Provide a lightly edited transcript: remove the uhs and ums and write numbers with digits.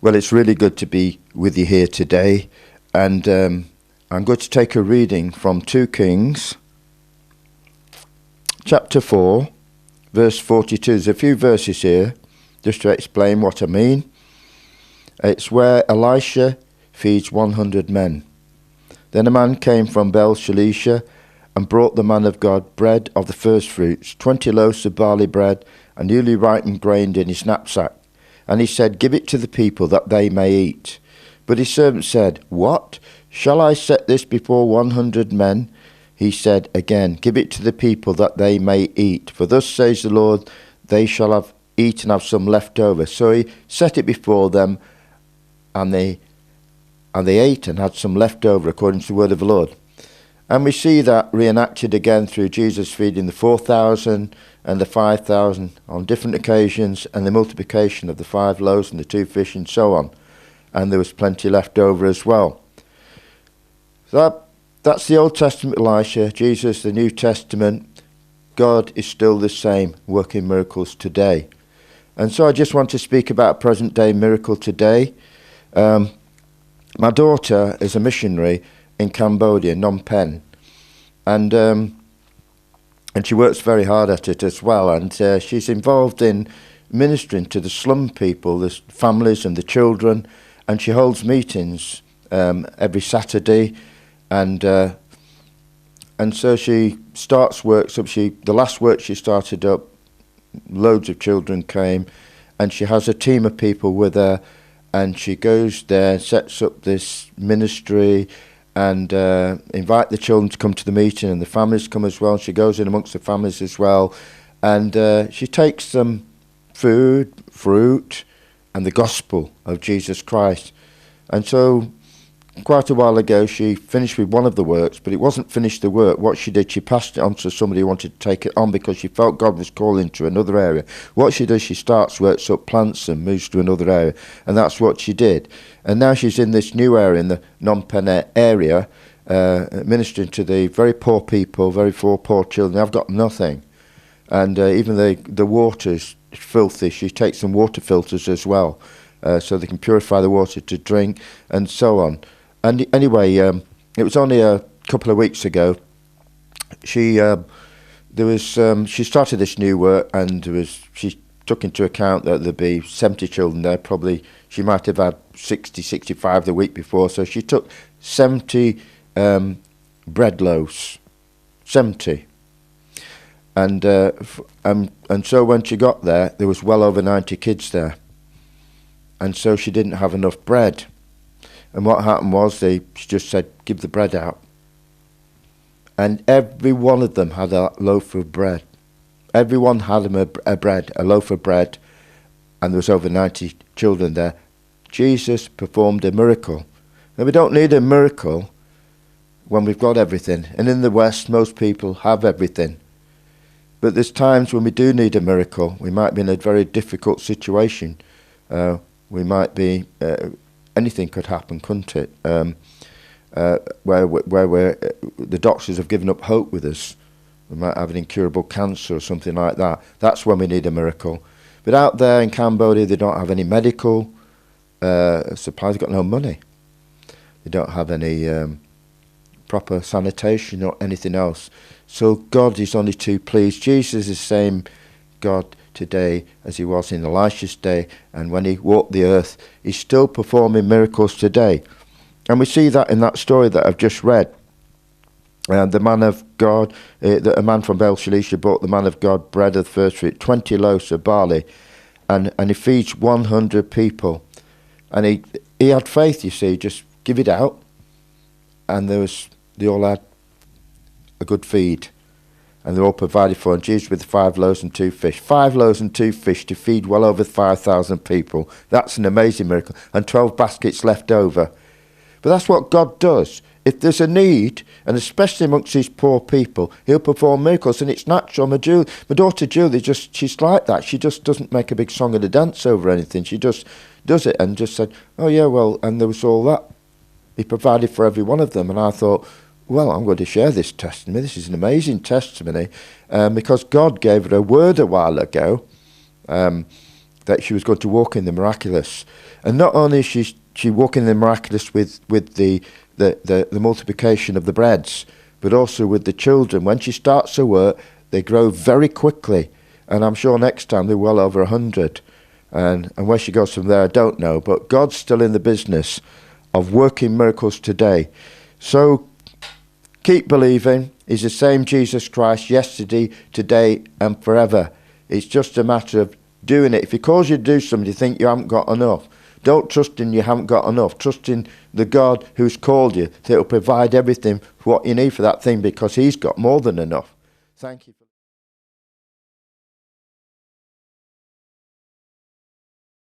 Well, it's really good to be with you here today, and I'm going to take a reading from 2 Kings, chapter 4, verse 42. There's a few verses here, just to explain what I mean. It's where Elisha feeds 100 men. Then a man came from Baal-Shalisha and brought the man of God bread of the first fruits, 20 loaves of barley bread, and newly ripened grain in his knapsack. And he said, "Give it to the people, that they may eat." But his servant said, "What? Shall I set this before 100 men?" He said again, "Give it to the people, that they may eat. For thus says the Lord, they shall have eat and have some left over." So he set it before them, and they ate and had some left over, according to the word of the Lord. And we see that reenacted again through Jesus feeding the 4,000 and the 5,000 on different occasions, and the multiplication of the 5 loaves and the 2 fish and so on. And there was plenty left over as well. So that's the Old Testament Elisha. Jesus, the New Testament. God is still the same, working miracles today. And so I just want to speak about a present day miracle today. My daughter is a missionary in Cambodia, Phnom Penh, and she works very hard at it as well, and she's involved in ministering to the slum people, the families and the children, and she holds meetings every Saturday, and so she starts works up. The last work she started up, loads of children came, and she has a team of people with her, and she goes there, sets up this ministry, and invite the children to come to the meeting, and the families come as well. She goes in amongst the families as well, and she takes them food, fruit, and the gospel of Jesus Christ. And so quite a while ago she finished with one of the works, but it wasn't finished the work. What she did, she passed it on to somebody who wanted to take it on because she felt God was calling to another area. What she does, she starts works up, plants them, moves to another area, and that's what she did. And now she's in this new area, in the Phnom Penh area, ministering to the very poor people, very poor children. They've got nothing, and even the water's filthy. She takes some water filters as well, so they can purify the water to drink, and so on. And anyway, it was only a couple of weeks ago. She started this new work, and she took into account that there'd be 70 children there. Probably she might have had 60, 65 the week before. So she took 70 bread loaves, 70. And so when she got there was well over 90 kids there, and so she didn't have enough bread. And what happened was she just said, "Give the bread out." And every one of them had a loaf of bread. Everyone had a loaf of bread, and there was over 90 children there. Jesus performed a miracle. Now, we don't need a miracle when we've got everything. And in the West, most people have everything. But there's times when we do need a miracle. We might be in a very difficult situation. We might be... anything could happen, couldn't it? Where the doctors have given up hope with us. We might have an incurable cancer or something like that. That's when we need a miracle. But out there in Cambodia, they don't have any medical supplies. They've got no money. They don't have any proper sanitation or anything else. So God is only too pleased. Jesus is the same God today as he was in Elisha's day, and when he walked the earth, he's still performing miracles today. And we see that in that story that I've just read. The man of God, a man from Baal-Shalisha brought the man of God bread of the first fruit, 20 loaves of barley, and he feeds 100 people. And he had faith, you see, just give it out, and they all had a good feed. And they're all provided for, and Jesus with 5 loaves and 2 fish. 5 loaves and 2 fish to feed well over 5,000 people. That's an amazing miracle. And 12 baskets left over. But that's what God does. If there's a need, and especially amongst these poor people, he'll perform miracles. And it's natural. My daughter Julie, she's like that. She just doesn't make a big song and a dance over anything. She just does it and just said, "Oh yeah, well," and there was all that. He provided for every one of them. And I thought, well, I'm going to share this testimony. This is an amazing testimony because God gave her a word a while ago that she was going to walk in the miraculous. And not only is she walking in the miraculous with the multiplication of the breads, but also with the children. When she starts her work, they grow very quickly. And I'm sure next time they're well over 100. And where she goes from there, I don't know. But God's still in the business of working miracles today. So keep believing. He's the same Jesus Christ yesterday, today, and forever. It's just a matter of doing it. If he calls you to do something, you think you haven't got enough. Don't trust in you haven't got enough. Trust in the God who's called you, that will provide everything, what you need for that thing, because he's got more than enough. Thank you.